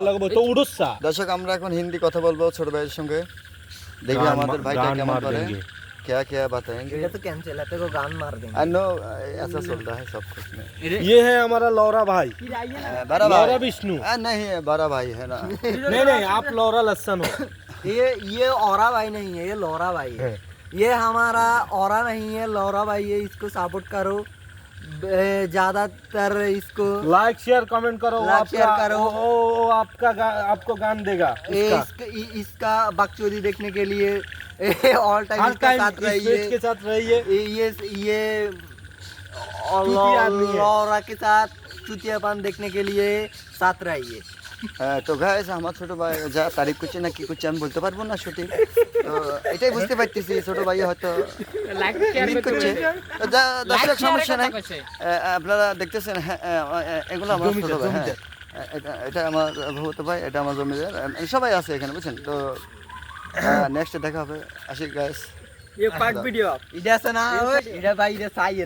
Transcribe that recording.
লাগবে তো উড়ুসা দর্শক আমরা এখন হিন্দি কথা বলবো ছোট ভাইয়ের সঙ্গে, দেখি আমাদের ভাইটা কেমন পারে। क्या क्या बताएंगे? ये तो कैंसिल है, तेरे को गान मार देंगे। आई नो ऐसा चल रहा है सब कुछ में। ये है हमारा लौरा भाई, बड़ा लौरा भाई विष्णु। नहीं है, बड़ा भाई है ना। नहीं नहीं, आप लौरा लस्सन हो। ये औरा भाई नहीं है, ये लौरा भाई है। ये हमारा औरा नहीं है, लौरा भाई है। इसको सपोर्ट करो, ज्यादातर इसको लाइक शेयर कमेंट करो, लाइक शेयर करो। वो आपको गान देगा इसका। इसका बकचोदी देखने के लिए ऑल टाइम हर इसके टाइम साथ रहिए। इसके साथ रहिए। ये चूतिया आदमी है। लौरा के साथ चुतियापन देखने के लिए साथ रहिए। তো গাইস আমার ছোট ভাই যা তারিফ করছে না কি করছে আমি বলতে পারবো না সঠিক, তো এটাই বুঝতে পারতেছি ছোট ভাই হয়তো মিট করছে। তো দর্শক সমস্যা নাই, আপনারা দেখতেছেন এগুলো আমার ছোট ভাই। হ্যাঁ এটা আমার ভূত ভাই, এটা আমার জমিদার, সবাই আছে এখানে বুঝছেন। তো নেক্সট দেখা হবে, আসি গাইস। ये पार्ट वीडियो इधर से ना, इधर भाई इधर साइड